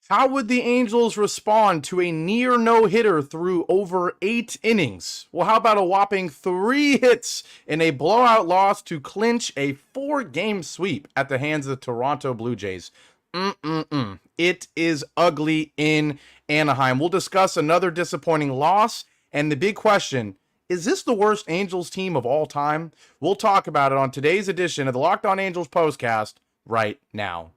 How would the Angels respond to a near no-hitter through over 8 innings? Well, how about a whopping 3 hits in a blowout loss to clinch a 4-game sweep at the hands of the Toronto Blue Jays? It is ugly in Anaheim. We'll discuss another disappointing loss, and the big question, is this the worst Angels team of all time? We'll talk about it on today's edition of the Locked On Angels Postcast right now.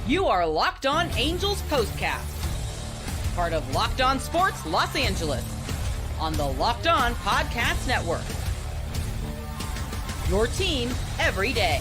You are Locked On Angels Postcast, part of Locked On Sports Los Angeles, on the Locked On Podcast Network. Your team every day.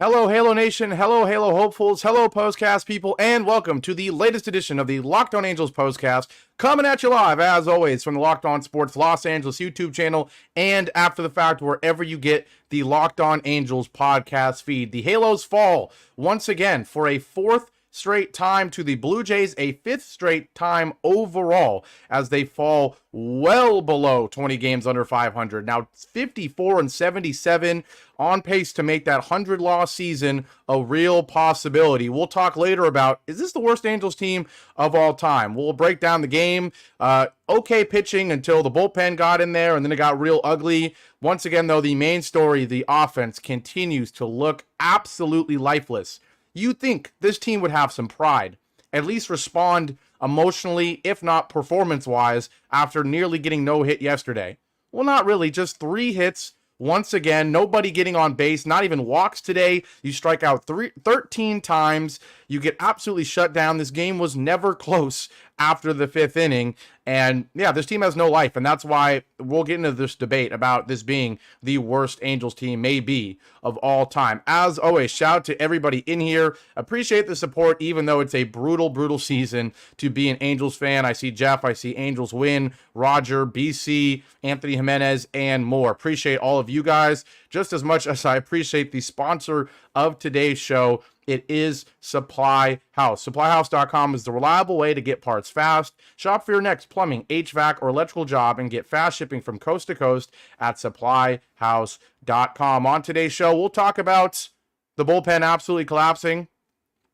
Hello, Halo Nation. Hello, Halo hopefuls. Hello, Postcast people, and welcome to the latest edition of the Locked On Angels Postcast, coming at you live, as always, from the Locked On Sports Los Angeles YouTube channel, and after the fact, wherever you get the Locked On Angels podcast feed. The Halos fall once again for a 4th straight time to the Blue Jays, a 5th straight time overall, as they fall well below 20 games under 500. Now 54-77, on pace to make that 100-loss season a real possibility. We'll talk later about, is this the worst Angels team of all time? We'll break down the game. Okay pitching until the bullpen got in there, and then it got real ugly. Once again, though, the main story, the offense, continues to look absolutely lifeless. You'd think this team would have some pride, at least respond emotionally, if not performance-wise, after nearly getting no hit yesterday. Well, not really, just 3 hits. Once again, nobody getting on base, not even walks today. You strike out 13 times. You get absolutely shut down. This game was never close after the 5th inning. And yeah, this team has no life. And that's why we'll get into this debate about this being the worst Angels team maybe of all time. As always, shout out to everybody in here. Appreciate the support, even though it's a brutal, brutal season to be an Angels fan. I see Jeff, I see Angels win, Roger, BC, Anthony Jimenez, and more. Appreciate all of you guys just as much as I appreciate the sponsor of today's show. It is SupplyHouse. SupplyHouse.com is the reliable way to get parts fast. Shop for your next plumbing, HVAC, or electrical job and get fast shipping from coast to coast at SupplyHouse.com. On today's show, we'll talk about the bullpen absolutely collapsing.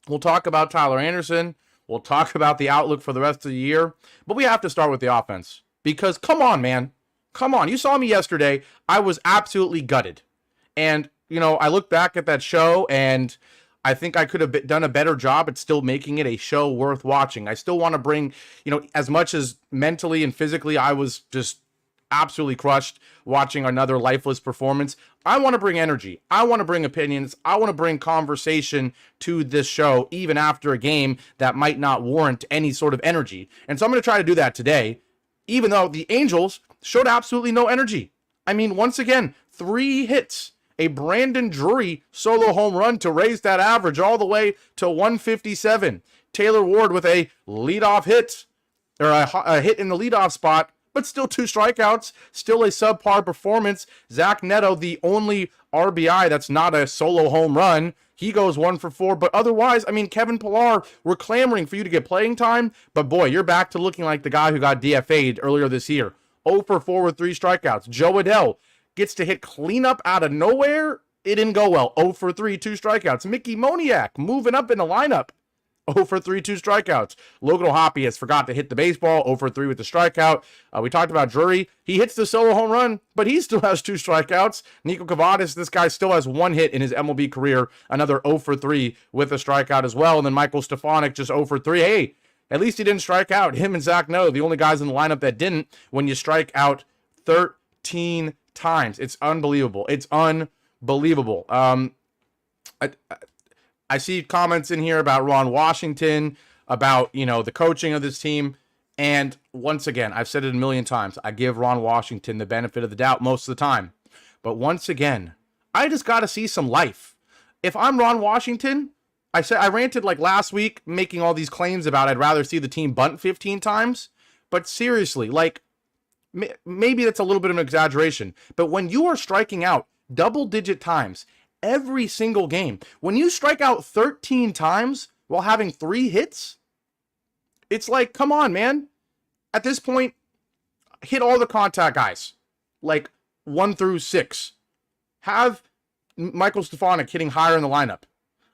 We'll talk about Tyler Anderson. We'll talk about the outlook for the rest of the year. But we have to start with the offense. Because, come on, man. Come on. You saw me yesterday. I was absolutely gutted. And, I look back at that show and I think I could have done a better job at still making it a show worth watching. I still want to bring, as much as mentally and physically I was just absolutely crushed watching another lifeless performance, I want to bring energy. I want to bring opinions. I want to bring conversation to this show, even after a game that might not warrant any sort of energy. And so I'm going to try to do that today, even though the Angels showed absolutely no energy. I mean, once again, 3 hits. A Brandon Drury solo home run to raise that average all the way to 157. Taylor Ward with a leadoff hit, or a hit in the leadoff spot, but still 2 strikeouts, still a subpar performance. Zach Neto, the only RBI that's not a solo home run, he goes 1 for 4. But otherwise, Kevin Pillar, we're clamoring for you to get playing time, but boy, you're back to looking like the guy who got DFA'd earlier this year. 0 for 4 with 3 strikeouts. Joe Adell gets to hit cleanup out of nowhere. It didn't go well. 0 for 3, 2 strikeouts. Mickey Moniak moving up in the lineup. 0 for 3, 2 strikeouts. Logan O'Hoppe has forgot to hit the baseball. 0 for 3 with the strikeout. We talked about Drury. He hits the solo home run, but he still has 2 strikeouts. Nico Cavadis, this guy still has 1 hit in his MLB career. Another 0 for 3 with a strikeout as well. And then Michael Stefanik just 0 for 3. Hey, at least he didn't strike out. Him and Zach Neto, the only guys in the lineup that didn't, when you strike out 13 times. It's unbelievable. It's unbelievable. I see comments in here about Ron Washington, about, the coaching of this team. And once again, I've said it a million times, I give Ron Washington the benefit of the doubt most of the time. But once again, I just got to see some life. If I'm Ron Washington, I ranted like last week, making all these claims about I'd rather see the team bunt 15 times. But seriously, maybe that's a little bit of an exaggeration, but when you are striking out double-digit times every single game, when you strike out 13 times while having 3 hits, it's like, come on, man. At this point, hit all the contact guys, 1 through 6. have Michael Stefanik hitting higher in the lineup.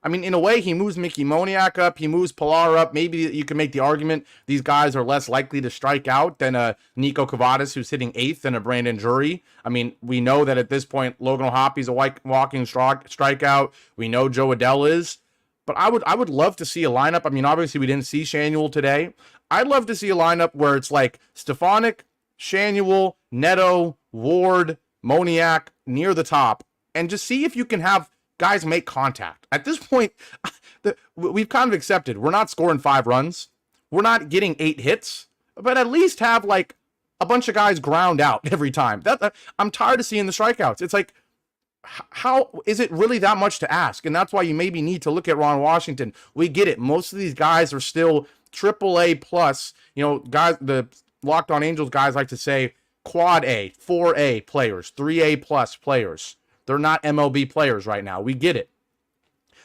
I mean, in a way, he moves Mickey Moniak up. He moves Pilar up. Maybe you can make the argument these guys are less likely to strike out than a Nico Cavadas, who's hitting 8th, and a Brandon Drury. I mean, we know that at this point, Logan O'Hoppy's a walking strikeout. We know Joe Adell is. But I would love to see a lineup. I mean, obviously, we didn't see Shanuel today. I'd love to see a lineup where it's like Stefanik, Shanuel, Neto, Ward, Moniak near the top, and just see if you can have guys make contact. At this point, we've kind of accepted we're not scoring 5 runs. We're not getting 8 hits, but at least have like a bunch of guys ground out every time. I'm tired of seeing the strikeouts. It's like, how is it really that much to ask? And that's why you maybe need to look at Ron Washington. We get it. Most of these guys are still AAA plus. You know, guys, the Locked On Angels guys like to say quad A, 4A players, 3A plus players. They're not MLB players right now. We get it.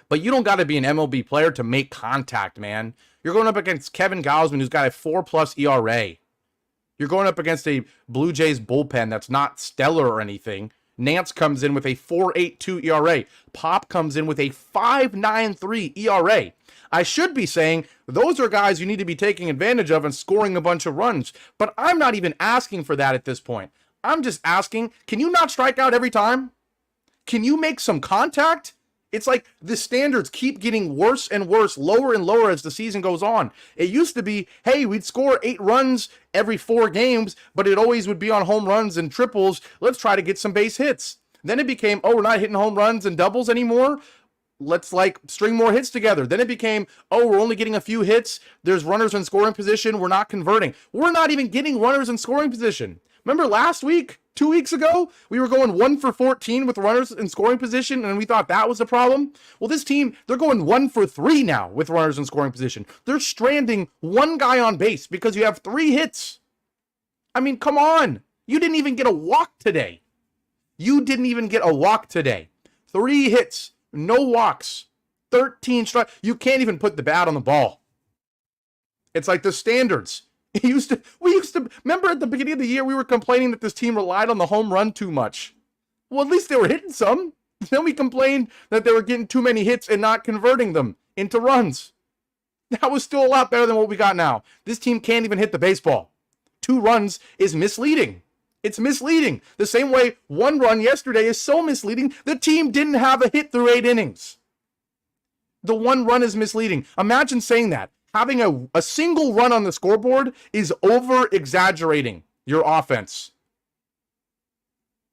But you don't got to be an MLB player to make contact, man. You're going up against Kevin Gausman, who's got a 4+ ERA. You're going up against a Blue Jays bullpen that's not stellar or anything. Nance comes in with a 4.82 ERA. Pop comes in with a 5.93 ERA. I should be saying those are guys you need to be taking advantage of and scoring a bunch of runs. But I'm not even asking for that at this point. I'm just asking, can you not strike out every time? Can you make some contact? It's like the standards keep getting worse and worse, lower and lower as the season goes on. It used to be, hey, we'd score 8 runs every 4 games, but it always would be on home runs and triples. Let's try to get some base hits. Then it became, oh, we're not hitting home runs and doubles anymore. Let's like string more hits together. Then it became, oh, we're only getting a few hits. There's runners in scoring position. We're not converting. We're not even getting runners in scoring position. Remember last week, 2 weeks ago, we were going 1 for 14 with runners in scoring position, and we thought that was a problem. Well, this team, they're going 1 for 3 now with runners in scoring position. They're stranding 1 guy on base because you have 3 hits. I mean, come on. You didn't even get a walk today. 3 hits, no walks, 13 strikes. You can't even put the bat on the ball. It's like the standards. We used to remember at the beginning of the year, we were complaining that this team relied on the home run too much. Well, at least they were hitting some. Then we complained that they were getting too many hits and not converting them into runs. That was still a lot better than what we got now. This team can't even hit the baseball. 2 runs is misleading. It's misleading. The same way 1 run yesterday is so misleading. The team didn't have a hit through 8 innings. The 1 run is misleading. Imagine saying that. Having a single run on the scoreboard is over-exaggerating your offense.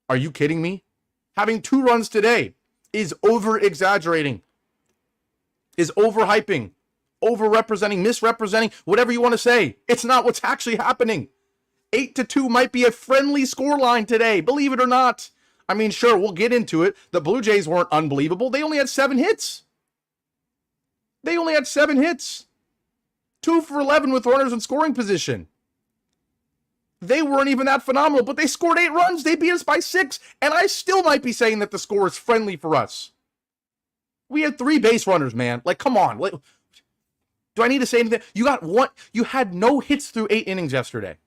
Are you kidding me? Having 2 runs today is over-exaggerating, is overhyping, over-representing, misrepresenting, whatever you want to say. It's not what's actually happening. 8-2 might be a friendly scoreline today, believe it or not. I mean, sure, we'll get into it. The Blue Jays weren't unbelievable. They only had 7 hits. 2 for 11 with runners in scoring position. They weren't even that phenomenal, but they scored 8 runs. They beat us by 6, and I still might be saying that the score is friendly for us. We had 3 base runners, man. Like, come on. Do I need to say anything? You had no hits through 8 innings yesterday,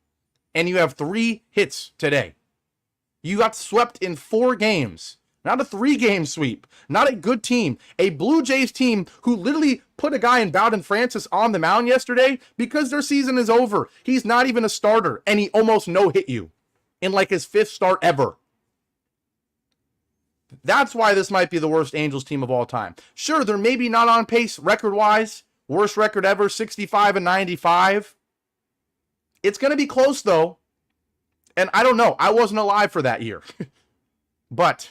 and you have 3 hits today. You got swept in 4 games. Not a 3-game sweep. Not a good team. A Blue Jays team who literally put a guy in Bowden Francis on the mound yesterday because their season is over. He's not even a starter, and he almost no-hit you in like his 5th start ever. That's why this might be the worst Angels team of all time. Sure, they're maybe not on pace record-wise. Worst record ever, 65-95. It's going to be close, though. And I don't know. I wasn't alive for that year. But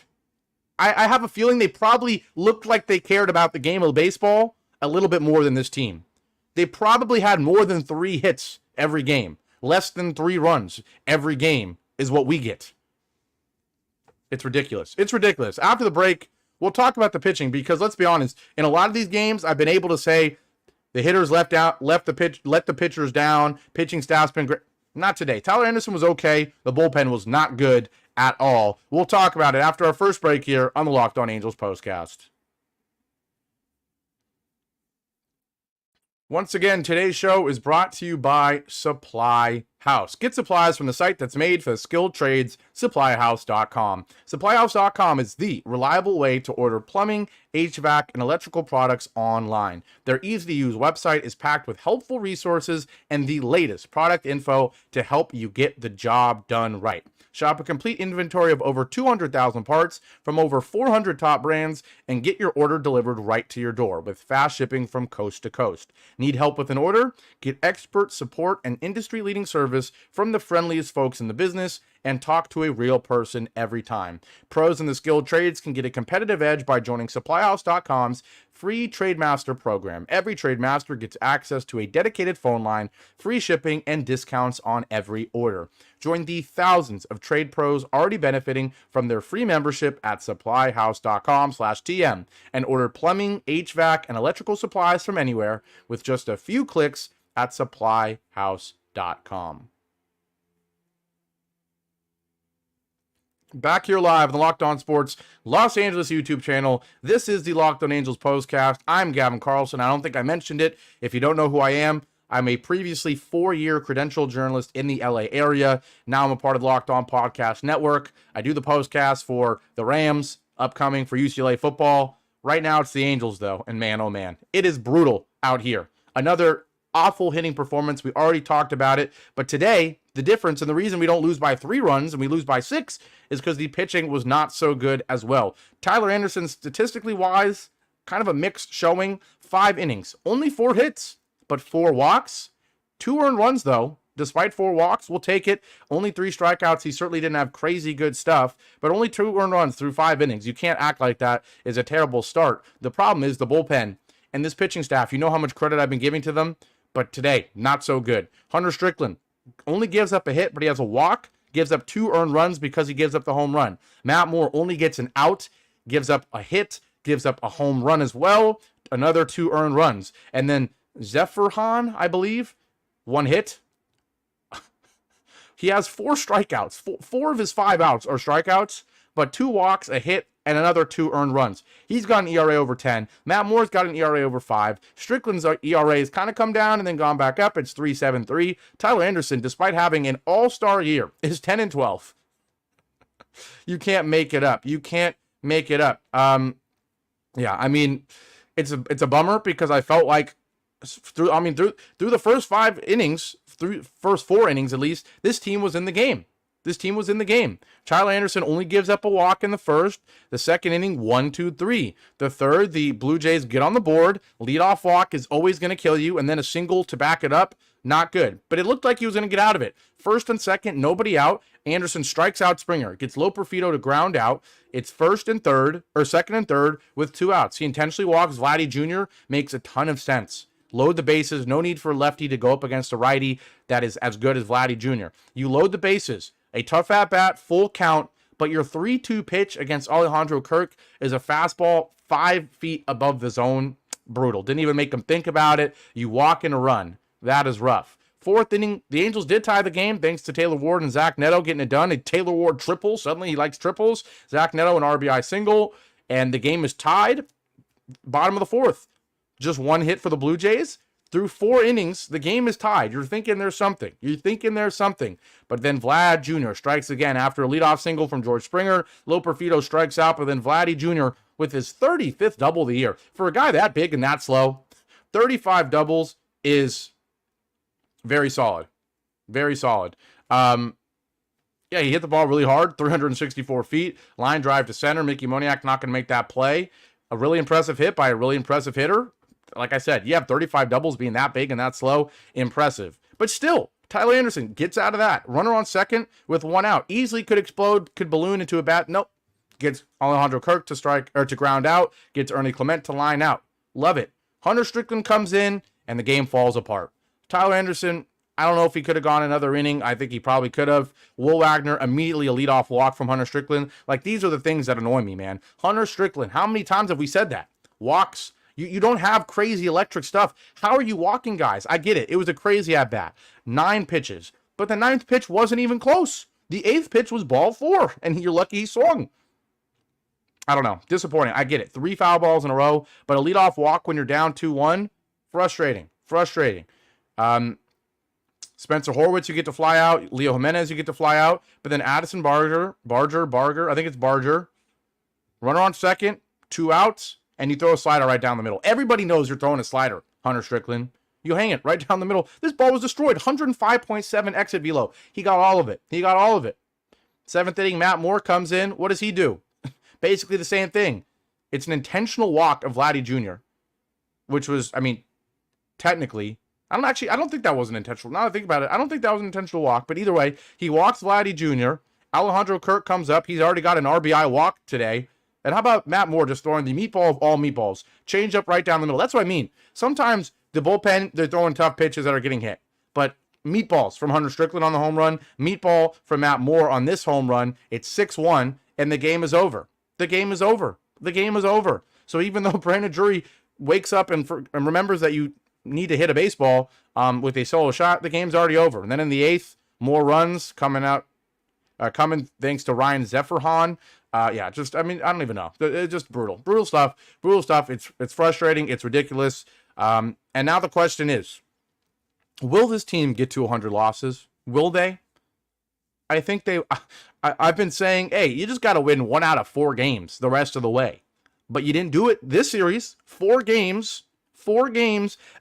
I have a feeling they probably looked like they cared about the game of baseball a little bit more than this team. They probably had more than 3 hits every game. Less than 3 runs every game is what we get. It's ridiculous. It's ridiculous. After the break, we'll talk about the pitching because let's be honest, in a lot of these games, I've been able to say the hitters let the pitchers down. Pitching staff's been great. Not today. Tyler Anderson was okay. The bullpen was not good at all. We'll talk about it after our first break here on the Locked On Angels Postcast. Once again, today's show is brought to you by SupplyHouse. House. Get supplies from the site that's made for the skilled trades, SupplyHouse.com. SupplyHouse.com is the reliable way to order plumbing, HVAC, and electrical products online. Their easy-to-use website is packed with helpful resources and the latest product info to help you get the job done right. Shop a complete inventory of over 200,000 parts from over 400 top brands and get your order delivered right to your door with fast shipping from coast to coast. Need help with an order? Get expert support and industry-leading service from the friendliest folks in the business and talk to a real person every time. Pros in the skilled trades can get a competitive edge by joining SupplyHouse.com's free Trademaster program. Every Trademaster gets access to a dedicated phone line, free shipping, and discounts on every order. Join the thousands of trade pros already benefiting from their free membership at SupplyHouse.com/TM and order plumbing, HVAC, and electrical supplies from anywhere with just a few clicks at SupplyHouse.com. Back here live on the Locked On Sports Los Angeles YouTube channel. This is the Locked On Angels Postcast. I'm Gavin Carlson. I don't think I mentioned it. If you don't know who I am, I'm a previously 4-year credentialed journalist in the LA area. Now I'm a part of the Locked On Podcast Network. I do the postcast for the Rams, upcoming for UCLA football. Right now it's the Angels, though, and man, oh man, it is brutal out here. Another awful hitting performance. We already talked about it, but today, the difference and the reason we don't lose by 3 runs and we lose by 6 is because the pitching was not so good as well. Tyler Anderson, statistically wise, kind of a mixed showing. 5 innings, only 4 hits, but 4 walks. 2 earned runs, though. Despite 4 walks, we'll take it. Only 3 strikeouts. He certainly didn't have crazy good stuff, but only 2 earned runs through 5 innings. You can't act like that is a terrible start. The problem is the bullpen and this pitching staff. You know how much credit I've been giving to them, but today, not so good. Hunter Strickland only gives up a hit, but he has a walk, gives up 2 earned runs because he gives up the home run. Matt Moore only gets an out, gives up a hit, gives up a home run as well, another 2 earned runs. And then Zephyrhan, I believe, 1 hit. He has 4 strikeouts. 4 of his 5 outs are strikeouts, but 2 walks, a hit, and another 2 earned runs. He's got an ERA over 10. Matt Moore's got an ERA over 5. Strickland's ERA has kind of come down and then gone back up. It's 3.73. Tyler Anderson, despite having an all-star year, is 10-12. You can't make it up. You can't make it up. Yeah, I mean, it's a bummer because I felt like through the first 5 innings, through first 4 innings at least, this team was in the game. Tyler Anderson only gives up a walk in the first. The second inning, 1, 2, 3. The third, the Blue Jays get on the board. Leadoff walk is always going to kill you, and then a single to back it up. Not good. But it looked like he was going to get out of it. First and second, nobody out. Anderson strikes out Springer. Gets Loperfido to ground out. It's second and third with 2 outs. He intentionally walks Vladdy Jr. Makes a ton of sense. Load the bases. No need for a lefty to go up against a righty that is as good as Vladdy Jr. You load the bases. A tough at-bat, full count, but your 3-2 pitch against Alejandro Kirk is a fastball 5 feet above the zone. Brutal. Didn't even make him think about it. You walk in a run. That is rough. 4th inning, the Angels did tie the game thanks to Taylor Ward and Zach Neto getting it done. A Taylor Ward triple. Suddenly he likes triples. Zach Neto an RBI single, and the game is tied. Bottom of the 4th. Just 1 hit for the Blue Jays. Through 4 innings, the game is tied. You're thinking there's something. But then Vlad Jr. strikes again after a leadoff single from George Springer. Loperfido strikes out, but then Vladdy Jr. with his 35th double of the year. For a guy that big and that slow, 35 doubles is very solid. Very solid. Yeah, he hit the ball really hard, 364 feet. Line drive to center. Mickey Moniak not going to make that play. A really impressive hit by a really impressive hitter. Like I said, you have 35 doubles being that big and that slow. Impressive. But still, Tyler Anderson gets out of that. Runner on second with 1 out. Easily could explode, could balloon into a bat. Nope. Gets Alejandro Kirk to strike or to ground out. Gets Ernie Clement to line out. Love it. Hunter Strickland comes in and the game falls apart. Tyler Anderson, I don't know if he could have gone another inning. I think he probably could have. Will Wagner, immediately a leadoff walk from Hunter Strickland. Like, these are the things that annoy me, man. Hunter Strickland, how many times have we said that? Walks. You don't have crazy electric stuff. How are you walking guys? I get it. It was a crazy at-bat. 9 pitches. But the 9th pitch wasn't even close. The 8th pitch was ball 4, and you're lucky he swung. I don't know. Disappointing. I get it. 3 foul balls in a row, but a leadoff walk when you're down 2-1, frustrating. Spencer Horwitz, you get to fly out. Leo Jimenez, you get to fly out. But then Addison Barger, I think it's Barger. Runner on second, 2 outs, and you throw a slider right down the middle. Everybody knows you're throwing a slider, Hunter Strickland. You hang it right down the middle. This ball was destroyed. 105.7 exit velo. He got all of it. 7th inning, Matt Moore comes in. What does he do? Basically the same thing. It's an intentional walk of Vladdy Jr., which was, technically, I don't think that was an intentional. Now that I think about it, I don't think that was an intentional walk. But either way, he walks Vladdy Jr. Alejandro Kirk comes up. He's already got an RBI walk today. And how about Matt Moore just throwing the meatball of all meatballs? Change up right down the middle. That's what I mean. Sometimes the bullpen, they're throwing tough pitches that are getting hit. But meatballs from Hunter Strickland on the home run. Meatball from Matt Moore on this home run. It's 6-1, and the game is over. The game is over. So even though Brandon Drury wakes up and remembers that you need to hit a baseball with a solo shot, the game's already over. And then in the 8th, more runs coming thanks to Ryan Zephyrhan. I don't even know. It's just brutal stuff. It's frustrating. It's ridiculous. And now the question is, will this team get to 100 losses? Will they? I think I've been saying, hey, you just got to win 1 out of 4 games the rest of the way. But you didn't do it this series. 4 games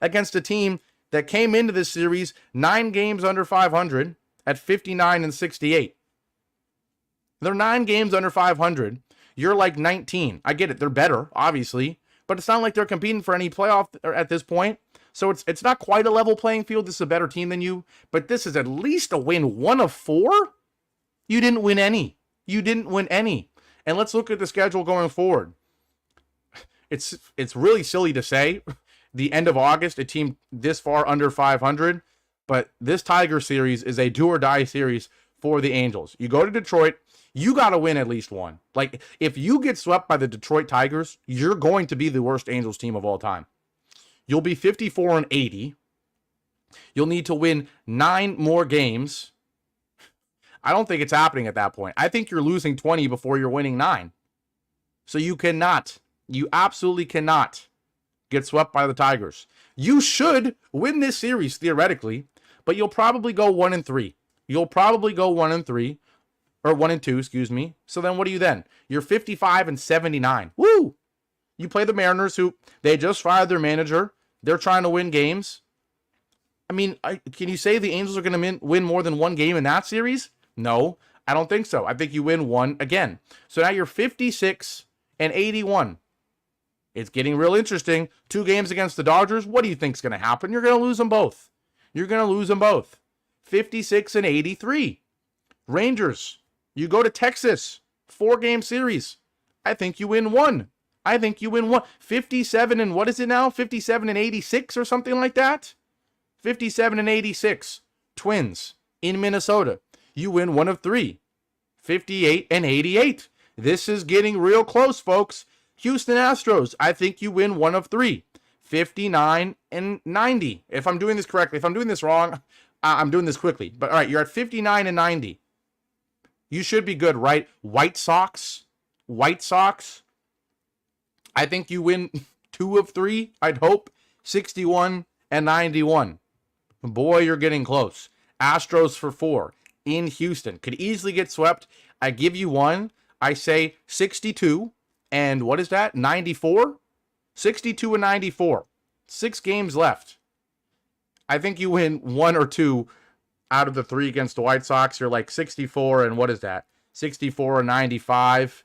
against a team that came into this series 9 games under 500 at 59-68. They're 9 games under 500. You're like 19. I get it. They're better, obviously, but it's not like they're competing for any playoff at this point. So it's not quite a level playing field. This is a better team than you, but this is at least a win 1 of 4. You didn't win any. And let's look at the schedule going forward. It's really silly to say the end of August, a team this far under 500, but this Tiger series is a do or die series for the Angels. You go to Detroit, you got to win at least 1. Like, if you get swept by the Detroit Tigers, you're going to be the worst Angels team of all time. You'll be 54-80. You'll need to win 9 more games. I don't think it's happening at that point. I think you're losing 20 before you're winning 9. So you absolutely cannot get swept by the Tigers. You should win this series theoretically, but you'll probably go 1-3. Or 1-2, excuse me. So then what are you then? You're 55-79. Woo! You play the Mariners, who they just fired their manager. They're trying to win games. Can you say the Angels are going to win more than 1 game in that series? No, I don't think so. I think you win 1 again. So now you're 56-81. It's getting real interesting. 2 games against the Dodgers. What do you think's going to happen? You're going to lose them both. 56-83. Rangers, you go to Texas. 4-game series. I think you win 1. 57 and what is it now? 57-86 or something like that? 57-86. Twins in Minnesota. You win 1 of 3. 58-88. This is getting real close, folks. Houston Astros, I think you win 1 of 3. 59-90. If I'm doing this correctly. If I'm doing this wrong, I'm doing this quickly. But all right, you're at 59-90. You should be good, right? White Sox. I think you win 2 of 3, I'd hope. 61-91. Boy, you're getting close. Astros for 4 in Houston. Could easily get swept. I give you 1. I say 62. And what is that? 94? 62-94. 6 games left. I think you win 1 or 2 out of the 3 against the White Sox. You're like 64 and what is that? 64-95.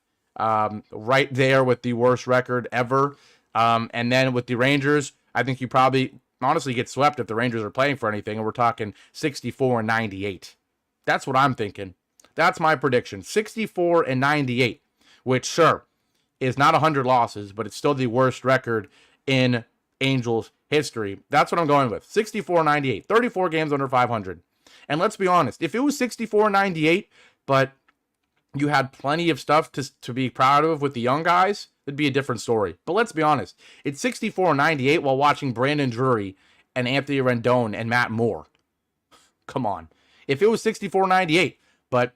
Right there with the worst record ever. And then with the Rangers, I think you probably honestly get swept if the Rangers are playing for anything. And we're talking 64-98. That's what I'm thinking. That's my prediction. 64-98, which sure is not 100 losses, but it's still the worst record in Angels history. That's what I'm going with. 64-98, 34 games under 500. And let's be honest, if it was 64-98, but you had plenty of stuff to be proud of with the young guys, it'd be a different story. But let's be honest, it's 64-98 while watching Brandon Drury and Anthony Rendon and Matt Moore. Come on. If it was 64-98, but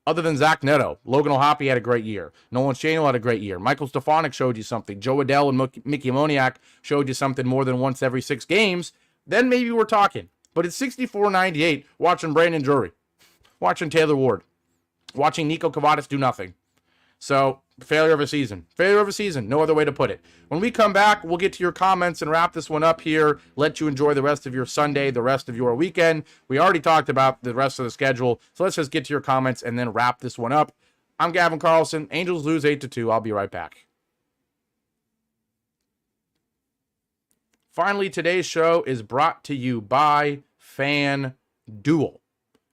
other than Zach Neto, Logan O'Hoppe had a great year. Nolan Shano had a great year. Michael Stefanik showed you something. Joe Adell and Mickey Moniak showed you something more than once every 6 games. Then maybe we're talking. But it's 64-98 watching Brandon Drury, watching Taylor Ward, watching Nico Kavadas do nothing. So, failure of a season. Failure of a season. No other way to put it. When we come back, we'll get to your comments and wrap this one up here. Let you enjoy the rest of your Sunday, the rest of your weekend. We already talked about the rest of the schedule. So let's just get to your comments and then wrap this one up. I'm Gavin Carlson. Angels lose 8-2. I'll be right back. Finally, today's show is brought to you by FanDuel.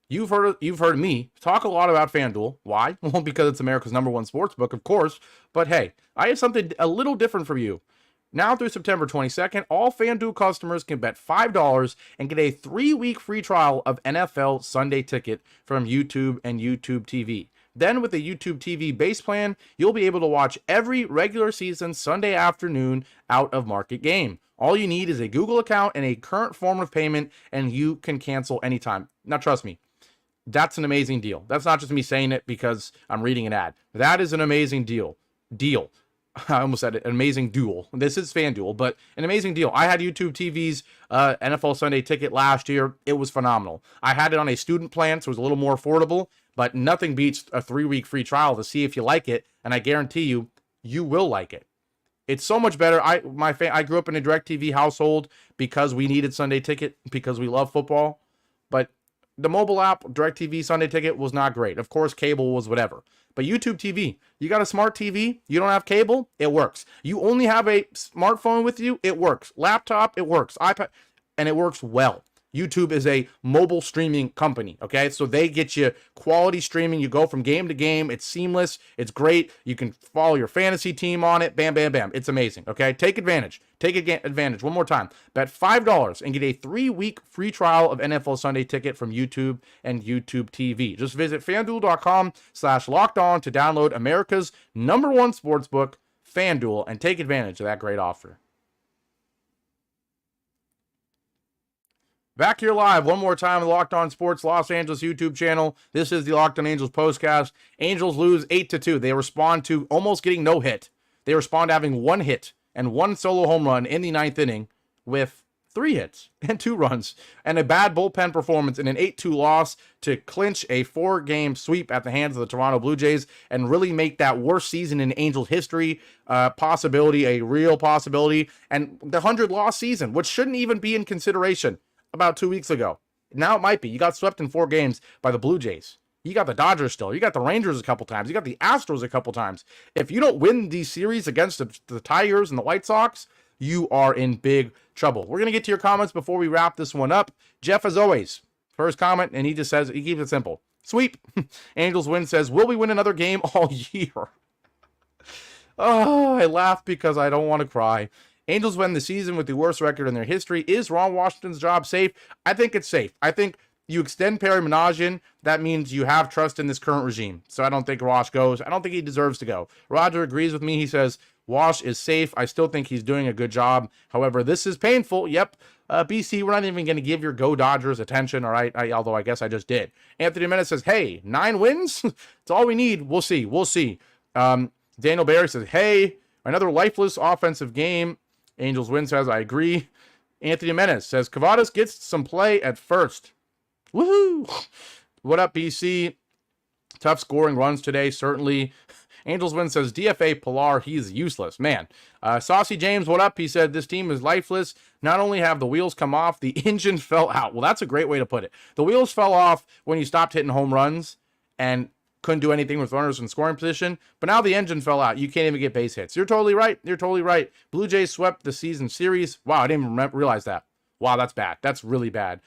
You've heard me talk a lot about FanDuel. Why? Well, because it's America's #1 sportsbook, of course. But hey, I have something a little different for you. Now through September 22nd, all FanDuel customers can bet $5 and get a 3-week free trial of NFL Sunday Ticket from YouTube and YouTube TV. Then with the YouTube TV base plan, you'll be able to watch every regular season Sunday afternoon out of market game. All you need is a Google account and a current form of payment, and you can cancel anytime. Now, trust me, that's an amazing deal. That's not just me saying it because I'm reading an ad. That is an amazing deal. I almost said it, an amazing duel. This is FanDuel, but an amazing deal. I had YouTube TV's NFL Sunday Ticket last year. It was phenomenal. I had it on a student plan, so it was a little more affordable, but nothing beats a 3-week free trial to see if you like it, and I guarantee you, you will like it. It's so much better. I grew up in a DirecTV household because we needed Sunday Ticket, because we love football, but the mobile app, DirecTV Sunday Ticket, was not great. Of course, cable was whatever. But YouTube TV, you got a smart TV, you don't have cable, it works. You only have a smartphone with you, it works. Laptop, it works. iPad, and it works well. YouTube is a mobile streaming company, okay? So they get you quality streaming. You go from game to game. It's seamless. It's great. You can follow your fantasy team on it. Bam, bam, bam. It's amazing, okay? Take advantage. Take advantage. One more time. Bet $5 and get a 3-week free trial of NFL Sunday Ticket from YouTube and YouTube TV. Just visit FanDuel.com/lockedon to download America's #1 sportsbook, FanDuel, and take advantage of that great offer. Back here live one more time on the Locked On Sports Los Angeles YouTube channel. This is the Locked On Angels Postcast. Angels lose 8-2. They respond to almost getting no hit. They respond to having 1 hit and 1 solo home run in the 9th inning with 3 hits and 2 runs and a bad bullpen performance in an 8-2 loss to clinch a 4-game sweep at the hands of the Toronto Blue Jays and really make that worst season in Angels history possibility, a real possibility, and the 100-loss season, which shouldn't even be in consideration about 2 weeks ago. Now it might be. You got swept in 4 games by the Blue Jays. You got the Dodgers still. You got the Rangers a couple times. You got the Astros a couple times. If you don't win these series against the Tigers and the White Sox, you are in big trouble. We're going to get to your comments before we wrap this one up. Jeff, as always, first comment, and he just says, he keeps it simple. Sweep. Angels win says, will we win another game all year? Oh, I laugh because I don't want to cry. Angels win the season with the worst record in their history. Is Ron Washington's job safe? I think it's safe. I think you extend Perry Minasian. That means you have trust in this current regime. So I don't think Wash goes. I don't think he deserves to go. Roger agrees with me. He says Wash is safe. I still think he's doing a good job. However, this is painful. Yep. BC, we're not even going to give your Go Dodgers attention, all right? Although I guess I just did. Anthony Menace says, hey, 9 wins? It's all we need. We'll see. We'll see. Daniel Barry says, hey, another lifeless offensive game. Angels win says, I agree. Anthony Menace says, Kavadas gets some play at first. Woohoo! What up, BC? Tough scoring runs today, certainly. Angels win says, DFA Pilar, he's useless. Man. Saucy James, what up? He said, this team is lifeless. Not only have the wheels come off, the engine fell out. Well, that's a great way to put it. The wheels fell off when you stopped hitting home runs and couldn't do anything with runners in scoring position, but now the engine fell out. You can't even get base hits. You're totally right. You're totally right. Blue Jays swept the season series. Wow, I didn't even realize that. Wow, that's bad. That's really bad.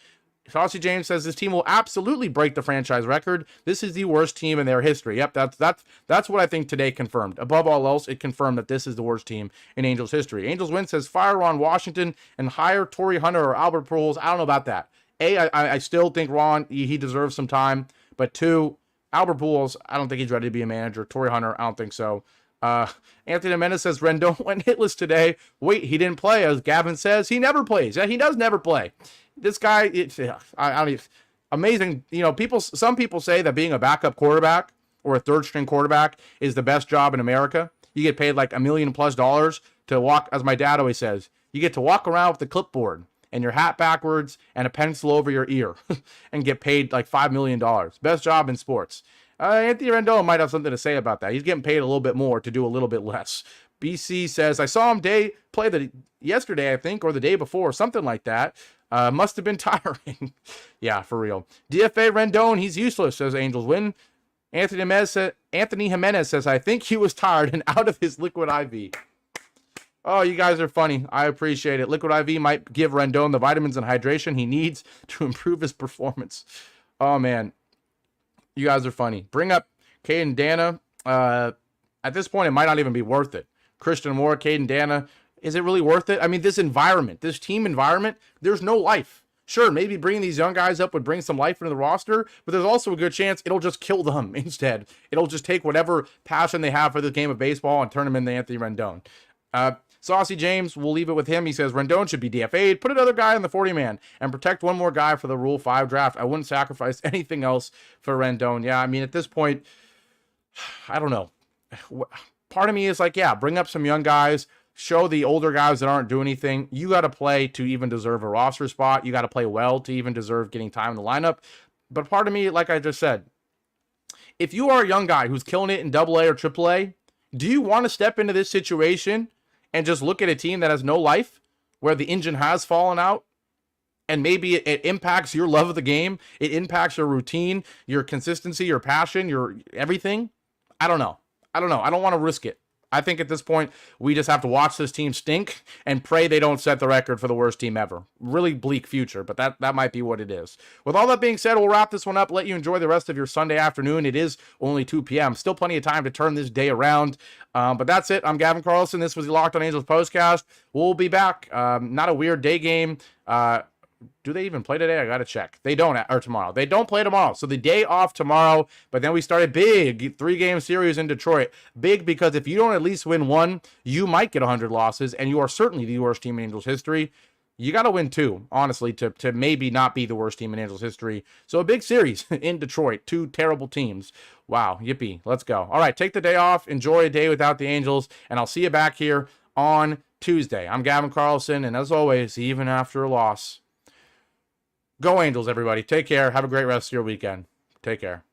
Saucy James says this team will absolutely break the franchise record. This is the worst team in their history. Yep, that's what I think today confirmed. Above all else, it confirmed that this is the worst team in Angels history. Angels win says fire Ron Washington and hire Torrey Hunter or Albert Pujols. I don't know about that. I still think Ron, he deserves some time, but 2, Albert Pujols, I don't think he's ready to be a manager. Torrey Hunter, I don't think so. Anthony Mendes says Rendon went hitless today. Wait, he didn't play. As Gavin says, he never plays. Yeah, he does never play. This guy, I don't amazing. You know, some people say that being a backup quarterback or a third string quarterback is the best job in America. You get paid like $1 million+ to walk, as my dad always says, you get to walk around with the clipboard and your hat backwards and a pencil over your ear and get paid like $5 million. Best job in sports. Anthony Rendon might have something to say about that. He's getting paid a little bit more to do a little bit less. BC says, I saw him play yesterday, I think, or the day before, something like that. Must have been tiring. Yeah, for real. DFA Rendon, he's useless, says Angels win. Anthony Jimenez says, I think he was tired and out of his liquid IV. Oh, you guys are funny. I appreciate it. Liquid IV might give Rendon the vitamins and hydration he needs to improve his performance. Oh, man. You guys are funny. Bring up Caden Dana. At this point, it might not even be worth it. Christian Moore, Caden Dana. Is it really worth it? I mean, this environment, this team environment, there's no life. Sure, maybe bringing these young guys up would bring some life into the roster, but there's also a good chance it'll just kill them instead. It'll just take whatever passion they have for the game of baseball and turn them into Anthony Rendon. Saucy James, we'll leave it with him. He says, Rendon should be DFA'd. Put another guy in the 40-man and protect one more guy for the Rule 5 draft. I wouldn't sacrifice anything else for Rendon. Yeah, I mean, at this point, I don't know. Part of me is like, yeah, bring up some young guys. Show the older guys that aren't doing anything. You got to play to even deserve a roster spot. You got to play well to even deserve getting time in the lineup. But part of me, like I just said, if you are a young guy who's killing it in AA or AAA, do you want to step into this situation and just look at a team that has no life, where the engine has fallen out, and maybe it impacts your love of the game, it impacts your routine, your consistency, your passion, your everything? I don't know. I don't want to risk it. I think at this point, we just have to watch this team stink and pray they don't set the record for the worst team ever. Really bleak future, but that might be what it is. With all that being said, we'll wrap this one up, let you enjoy the rest of your Sunday afternoon. It is only 2 p.m. Still plenty of time to turn this day around. But that's it. I'm Gavin Carlson. This was the Locked On Angels Postcast. We'll be back. Not a weird day game. Do they even play today? I got to check. They don't, or tomorrow. They don't play tomorrow. So the day off tomorrow, but then we start a big 3-game series in Detroit. Big because if you don't at least win one, you might get 100 losses, and you are certainly the worst team in Angels history. You got to win 2, honestly, to maybe not be the worst team in Angels history. So a big series in Detroit. 2 terrible teams. Wow, yippee. Let's go. All right, take the day off. Enjoy a day without the Angels, and I'll see you back here on Tuesday. I'm Gavin Carlson, and as always, even after a loss, go Angels, everybody. Take care. Have a great rest of your weekend. Take care.